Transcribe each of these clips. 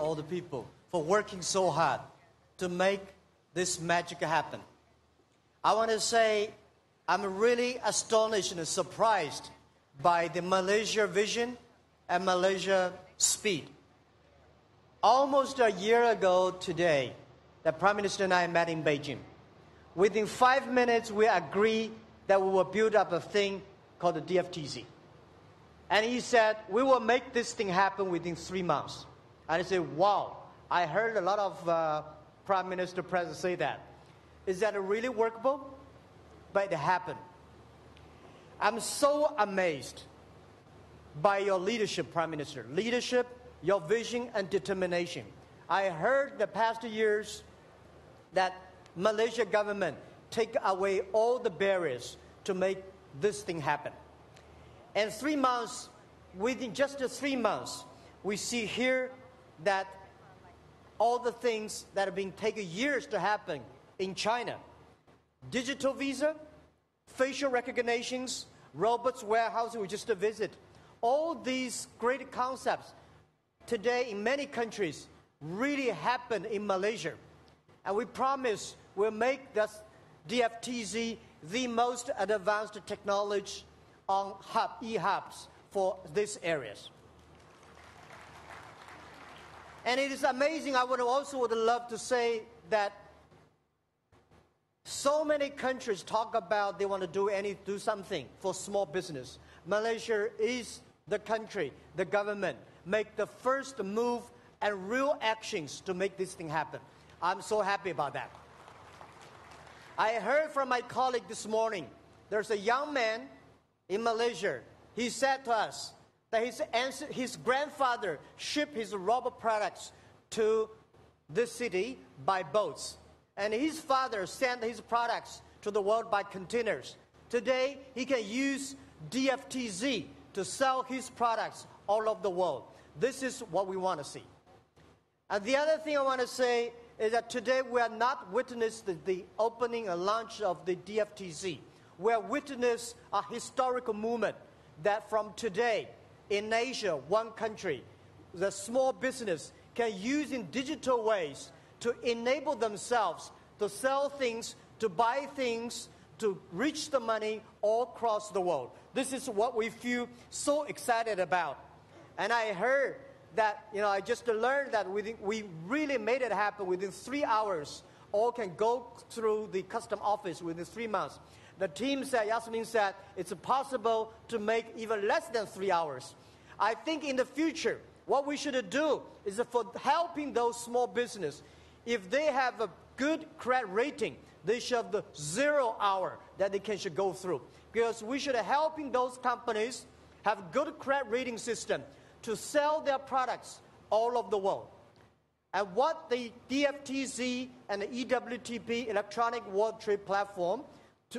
all the people for working so hard to make this magic happen. I want to say I'm really astonished and surprised by the Malaysia vision and Malaysia speed. Almost a year ago today, the Prime Minister and I met in Beijing. Within 5 minutes, we agreed that we will build up a thing called the DFTZ. And he said, we will make this thing happen within 3 months. And I said, wow, I heard a lot of Prime Minister President say that. Is that really workable? But it happened. I'm so amazed by your leadership, Prime Minister. Leadership, your vision and determination. I heard the past years that Malaysia government take away all the barriers to make this thing happen. And 3 months, within just 3 months, we see here that all the things that have been taking years to happen in China, digital visa, facial recognitions, robots warehouse we just visit, all these great concepts today in many countries really happen in Malaysia. And we promise we'll make this DFTZ the most advanced technology on e-hubs for these areas. And it is amazing. I would love to say that so many countries talk about they want to do something for small business. Malaysia is the country, the government, make the first move and real actions to make this thing happen. I'm so happy about that. I heard from my colleague this morning, there's a young man in Malaysia. He said to us that his grandfather shipped his robot products to this city by boats. And his father sent his products to the world by containers. Today, he can use DFTZ to sell his products all over the world. This is what we want to see. And the other thing I want to say is that today we are not witnessed the opening and launch of the DFTZ. We are witness a historical movement that from today in Asia, one country, the small business can use in digital ways to enable themselves to sell things, to buy things, to reach the money all across the world. This is what we feel so excited about. And I heard that, I just learned that we really made it happen within 3 hours. All can go through the custom office within 3 months. The team said, Yasmin said, it's possible to make even less than 3 hours. I think in the future, what we should do is for helping those small business, if they have a good credit rating, they should have the 0 hour that they should go through. Because we should be helping those companies have good credit rating system to sell their products all over the world. And what the DFTZ and the EWTP, Electronic World Trade Platform,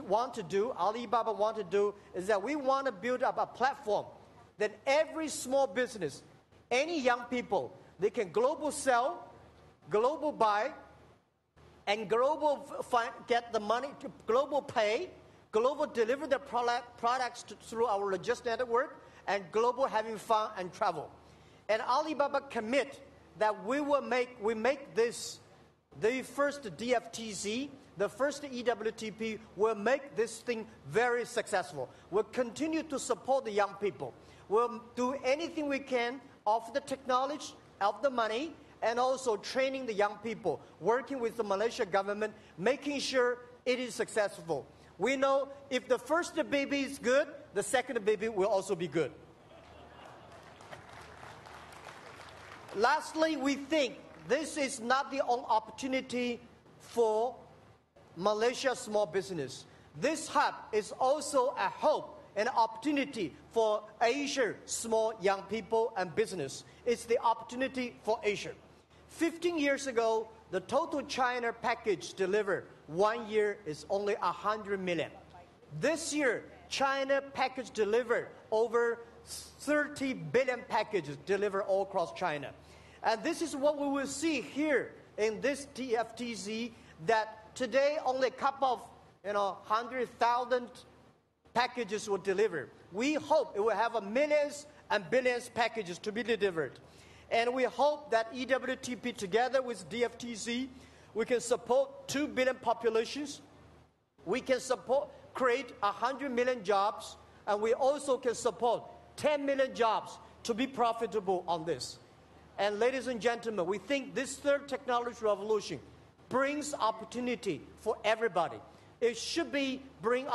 want to do, Alibaba want to do, is that we want to build up a platform that every small business, any young people, they can global sell, global buy, and global get the money, global pay, global deliver the products through our logistics network, and global having fun and travel. And Alibaba commit that we make this, the first DFTZ, the first EWTP, will make this thing very successful. We'll continue to support the young people. We'll do anything we can, offer the technology, of the money, and also training the young people, working with the Malaysia government, making sure it is successful. We know if the first baby is good, the second baby will also be good. Lastly, we think this is not the only opportunity for Malaysia small business. This hub is also a hope and opportunity for Asia small young people and business. It's the opportunity for Asia. 15 years ago, the total China package delivered 1 year is only 100 million. This year, China package delivered over 30 billion packages delivered all across China. And this is what we will see here in this DFTZ, that today only a couple of 100,000 packages were delivered. We hope it will have millions and billions packages to be delivered. And we hope that EWTP, together with DFTZ, we can support 2 billion populations. We can create 100 million jobs, and we also can support 10 million jobs to be profitable on this. And ladies and gentlemen, we think this third technology revolution brings opportunity for everybody. It should bring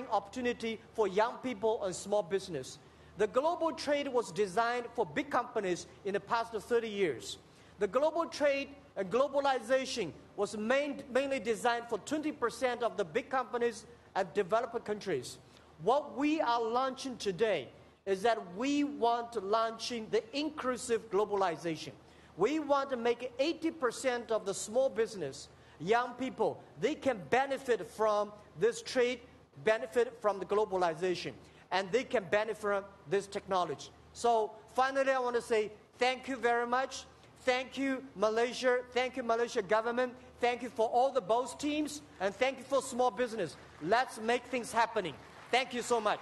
opportunity for young people and small business. The global trade was designed for big companies in the past 30 years. The global trade and globalization was mainly designed for 20% of the big companies and developed countries. What we are launching today is that we want to launching the inclusive globalization. We want to make 80% of the small business, young people, they can benefit from this trade, benefit from the globalization, and they can benefit from this technology. So finally, I want to say thank you very much. Thank you, Malaysia. Thank you, Malaysia government. Thank you for all the both teams, and thank you for small business. Let's make things happening. Thank you so much.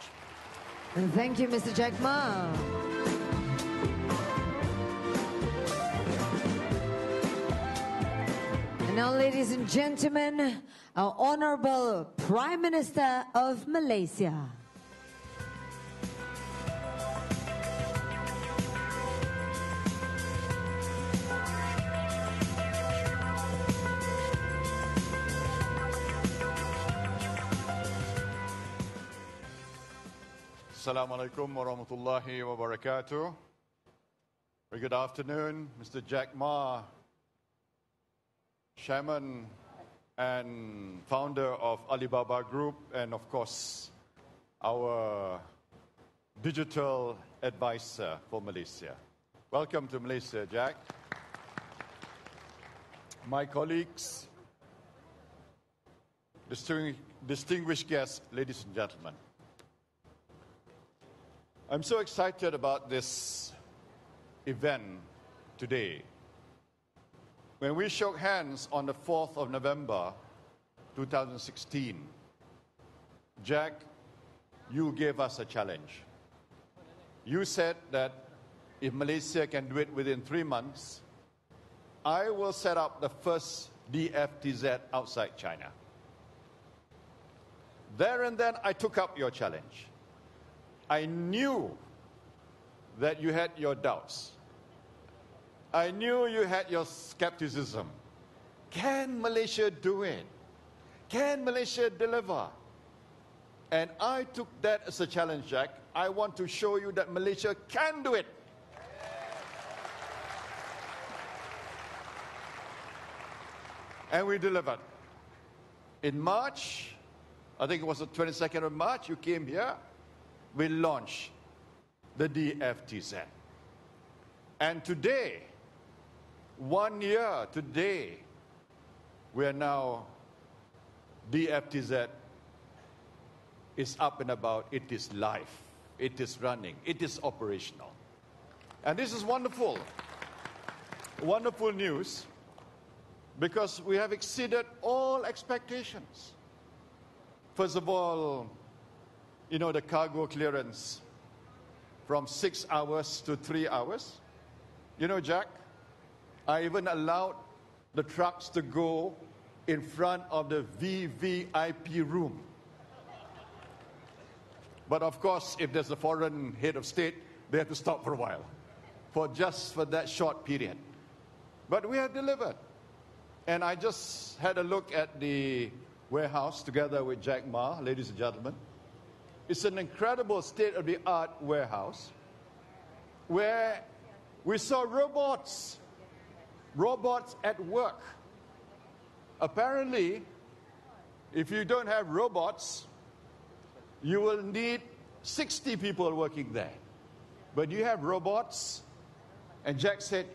And thank you, Mr. Jack Ma. And now, ladies and gentlemen, our Honorable Prime Minister of Malaysia. Assalamualaikum warahmatullahi wabarakatuh. Very good afternoon, Mr. Jack Ma, Chairman and founder of Alibaba Group, and of course, our digital advisor for Malaysia. Welcome to Malaysia, Jack. My colleagues, distinguished guests, ladies and gentlemen. I'm so excited about this event today. When we shook hands on the 4th of November, 2016, Jack, you gave us a challenge. You said that if Malaysia can do it within 3 months, I will set up the first DFTZ outside China. There and then, I took up your challenge. I knew that you had your doubts. I knew you had your skepticism. Can Malaysia do it? Can Malaysia deliver? And I took that as a challenge, Jack. I want to show you that Malaysia can do it. And we delivered. In March, I think it was the 22nd of March, you came here. We launched the DFTZ. And today, 1 year today, we are now, DFTZ is up and about, it is live, it is running, it is operational. And this is wonderful, wonderful news, because we have exceeded all expectations. First of all, you know, the cargo clearance from 6 hours to 3 hours. You know, Jack, I even allowed the trucks to go in front of the VVIP room. But of course, if there's a foreign head of state, they have to stop for a while, for that short period. But we have delivered. And I just had a look at the warehouse together with Jack Ma, ladies and gentlemen. It's an incredible state-of-the-art warehouse where we saw robots at work. Apparently, if you don't have robots, you will need 60 people working there. But you have robots, and Jack said,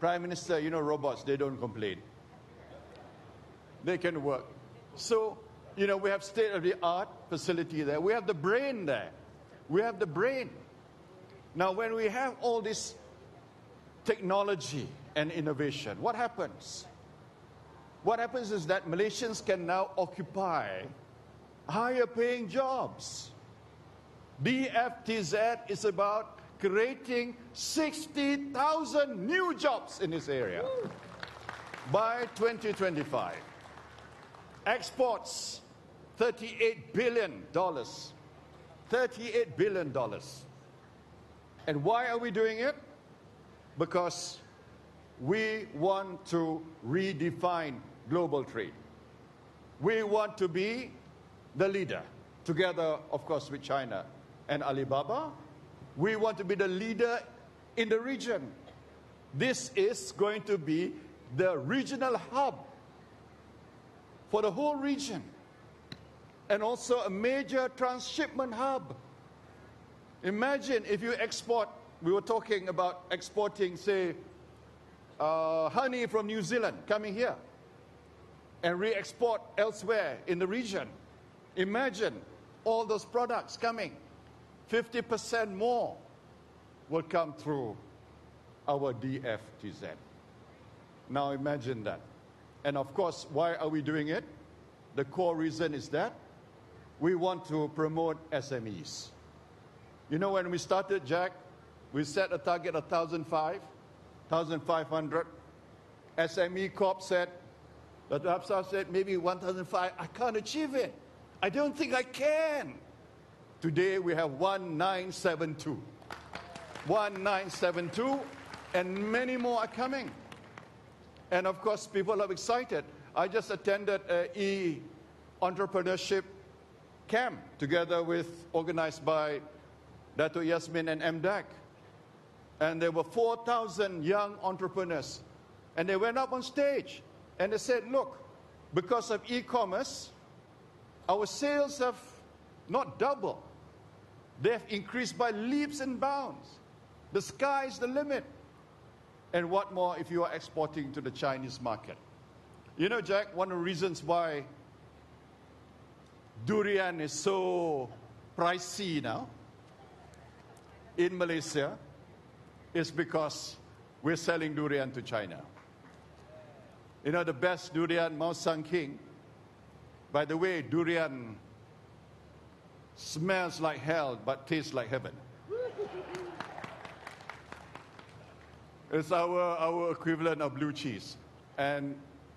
Prime Minister, you know robots, they don't complain. They can work. So, you know, we have state-of-the-art facility there. We have the brain there. We have the brain. Now, when we have all this technology and innovation, what happens? What happens is that Malaysians can now occupy higher-paying jobs. DFTZ is about creating 60,000 new jobs in this area by 2025. Exports, $38 billion. $38 billion. And why are we doing it? Because we want to redefine global trade. We want to be the leader, together, of course, with China and Alibaba. We want to be the leader in the region. This is going to be the regional hub for the whole region, and also a major transshipment hub. Imagine if you export, we were talking about exporting, say, honey from New Zealand coming here and re-export elsewhere in the region. Imagine all those products coming. 50% more will come through our DFTZ. Now imagine that. And of course, why are we doing it? The core reason is that we want to promote SMEs. You know, when we started, Jack, we set a target of 1,500. SME Corp said, the Rapsar said, maybe 1,500. I can't achieve it. I don't think I can. Today we have 1,972. 1,972, and many more are coming. And of course, people are excited. I just attended an e-entrepreneurship camp together with, organized by Dato' Yasmin and MDAC. And there were 4,000 young entrepreneurs. And they went up on stage and they said, look, because of e-commerce, our sales have not doubled. They've increased by leaps and bounds. The sky's the limit. And what more if you are exporting to the Chinese market? You know, Jack, one of the reasons why durian is so pricey now in Malaysia is because we're selling durian to China. You know, the best durian, Mao Sang King. By the way, durian smells like hell but tastes like heaven. It's our equivalent of blue cheese. And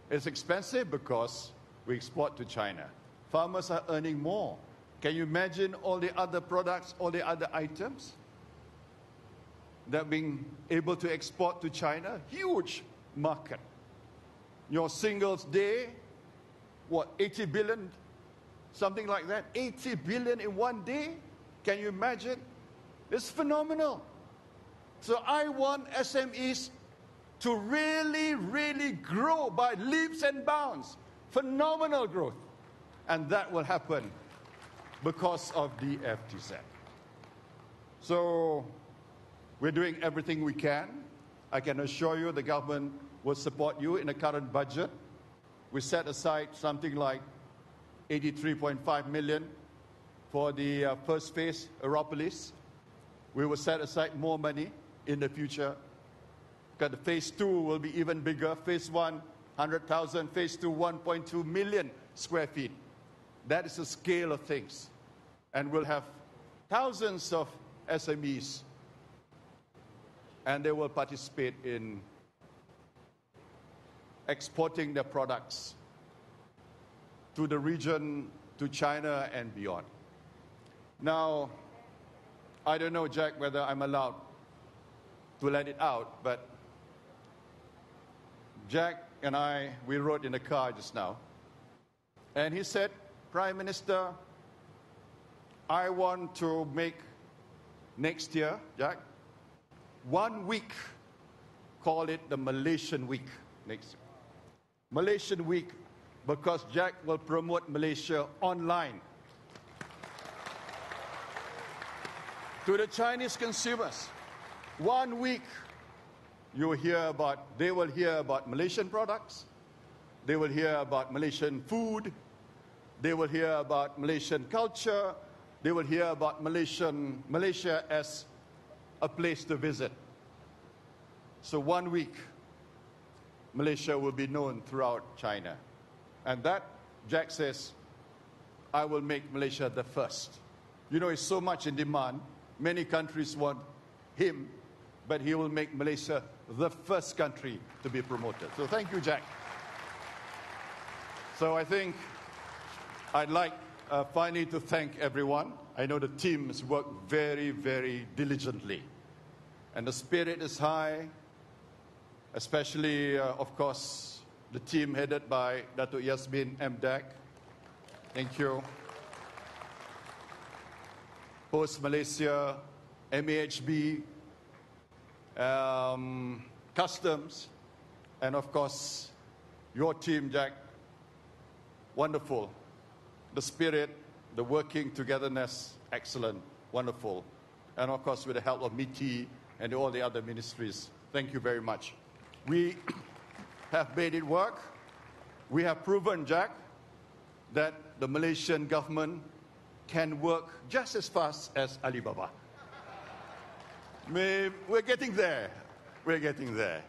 it's expensive because we export to China. Farmers are earning more. Can you imagine all the other products, all the other items that are being able to export to China? Huge market. Your singles day, what, 80 billion? Something like that. 80 billion in one day? Can you imagine? It's phenomenal. So I want SMEs to really, really grow by leaps and bounds. Phenomenal growth. And that will happen because of DFTZ. So we're doing everything we can. I can assure you the government will support you in the current budget. We set aside something like 83.5 million for the first phase, Aeropolis. We will set aside more money in the future. Because the phase 2 will be even bigger. Phase 1, 100,000. Phase 2, 1.2 million square feet. That is the scale of things. And we'll have thousands of SMEs. And they will participate in exporting their products to the region, to China and beyond. Now, I don't know, Jack, whether I'm allowed to let it out, but Jack and I, we rode in the car just now, and he said, Prime Minister, I want to make next year, Jack, 1 week, call it the Malaysian Week next year. Malaysian Week, because Jack will promote Malaysia online to the Chinese consumers. 1 week, they will hear about Malaysian products, they will hear about Malaysian food, they will hear about Malaysian culture, they will hear about Malaysia as a place to visit. So 1 week, Malaysia will be known throughout China. And that, Jack says, I will make Malaysia the first. You know, it's so much in demand. Many countries want him, but he will make Malaysia the first country to be promoted. So thank you, Jack. So I think I'd like finally to thank everyone. I know the team has worked very, very diligently. And the spirit is high, especially, of course, the team headed by Datuk Yasmin Mdak. Thank you. Post Malaysia, MAHB, Customs, and of course, your team, Jack. Wonderful. The spirit, the working togetherness, excellent, wonderful. And of course, with the help of MITI and all the other ministries, thank you very much. We have made it work. We have proven, Jack, that the Malaysian government can work just as fast as Alibaba. We're getting there. We're getting there.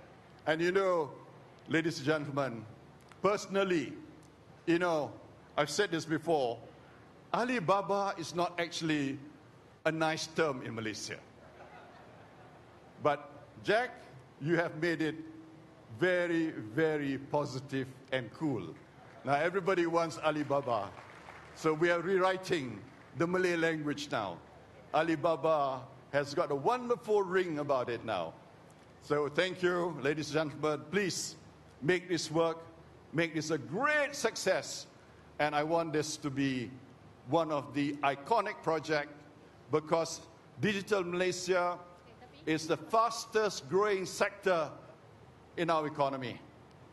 And you know, ladies and gentlemen, personally, you know, I've said this before, Alibaba is not actually a nice term in Malaysia. But Jack, you have made it very, very positive and cool. Now everybody wants Alibaba. So we are rewriting the Malay language now. Alibaba has got a wonderful ring about it now. So thank you, ladies and gentlemen. Please make this work, make this a great success. And I want this to be one of the iconic projects because Digital Malaysia is the fastest growing sector in our economy.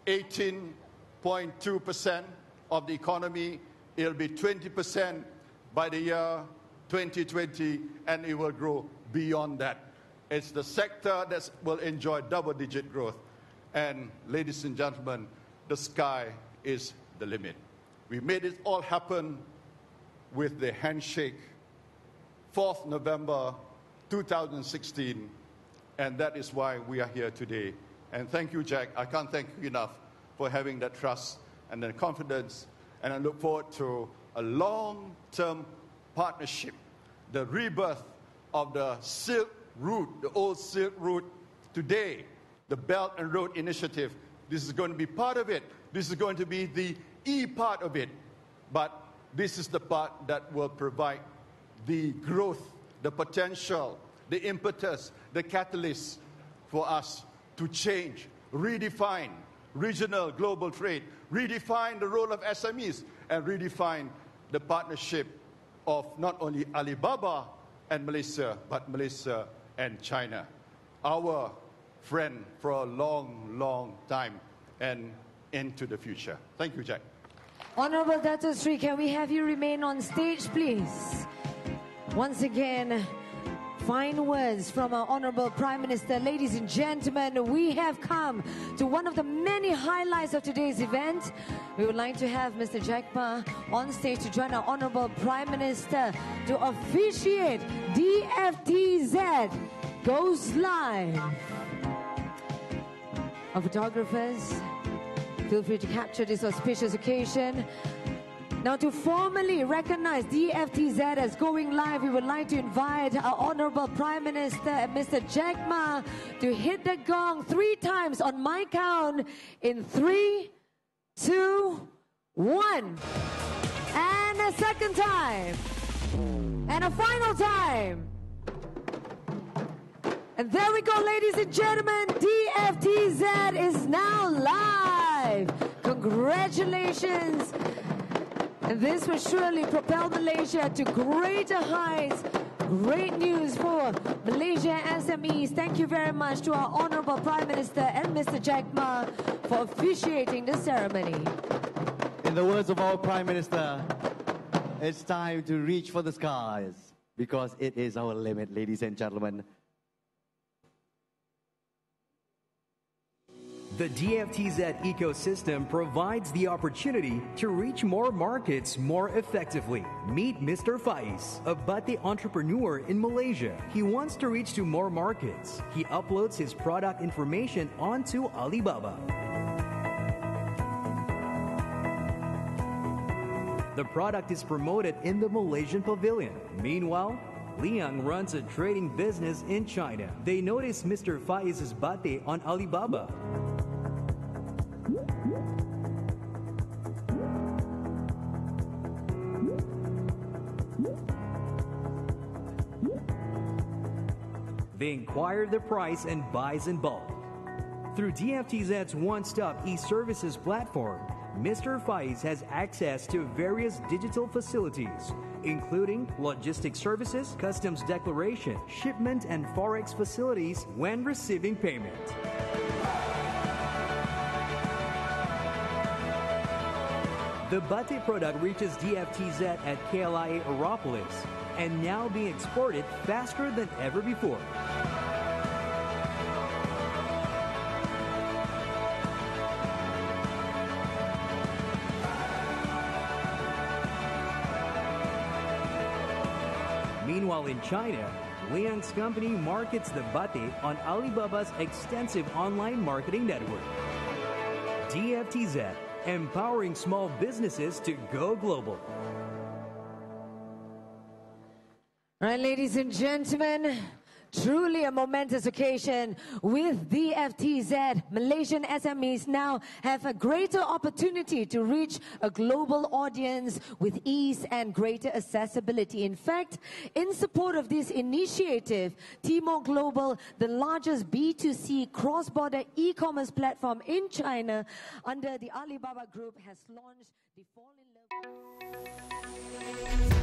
18.2% of the economy. It'll be 20% by the year 2020, and it will grow beyond that. It's the sector that will enjoy double-digit growth. And ladies and gentlemen, the sky is the limit. We made it all happen with the handshake, 4th November 2016, and that is why we are here today. And thank you, Jack. I can't thank you enough for having that trust and the confidence, and I look forward to a long-term partnership, the rebirth of the Silk Route, the old Silk Route today, the Belt and Road Initiative. This is going to be part of it. This is going to be the E part of it. But this is the part that will provide the growth, the potential, the impetus, the catalyst for us to change, redefine regional global trade, redefine the role of SMEs, and redefine the partnership of not only Alibaba and Malaysia, but Malaysia and China. Our friend for a long, long time and into the future. Thank you, Jack. Honorable Dato' Sri, can we have you remain on stage, please? Once again, fine words from our Honorable Prime Minister. Ladies and gentlemen, we have come to one of the many highlights of today's event. We would like to have Mr. Jack Ma on stage to join our Honorable Prime Minister to officiate DFTZ Goes Live. Our photographers, feel free to capture this auspicious occasion. Now, to formally recognize DFTZ as going live, we would like to invite our Honorable Prime Minister, Mr. Jack Ma, to hit the gong 3 times on my count in 3, 2, 1. And a second time. And a final time. And there we go, ladies and gentlemen. DFTZ is now live. Congratulations. And this will surely propel Malaysia to greater heights. Great news for Malaysia SMEs. Thank you very much to our Honorable Prime Minister and Mr. Jack Ma for officiating the ceremony. In the words of our Prime Minister, it's time to reach for the skies because it is our limit, ladies and gentlemen. The DFTZ ecosystem provides the opportunity to reach more markets more effectively. Meet Mr. Faiz, a budding entrepreneur in Malaysia. He wants to reach to more markets. He uploads his product information onto Alibaba. The product is promoted in the Malaysian pavilion. Meanwhile, Liang runs a trading business in China. They noticed Mr. Faiz's bate on Alibaba. They inquire the price and buys in bulk. Through DFTZ's one-stop e-services platform, Mr. Faiz has access to various digital facilities, including logistics services, customs declaration, shipment and forex facilities when receiving payment. The Bate product reaches DFTZ at KLIA Aeropolis and now being exported faster than ever before. Meanwhile, in China, Liang's company markets the bate on Alibaba's extensive online marketing network. DFTZ, empowering small businesses to go global. All right, ladies and gentlemen, truly a momentous occasion. With DFTZ, Malaysian SMEs now have a greater opportunity to reach a global audience with ease and greater accessibility. In fact, in support of this initiative, Tmall Global, the largest B2C cross-border e-commerce platform in China under the Alibaba Group, has launched the Fall in Love...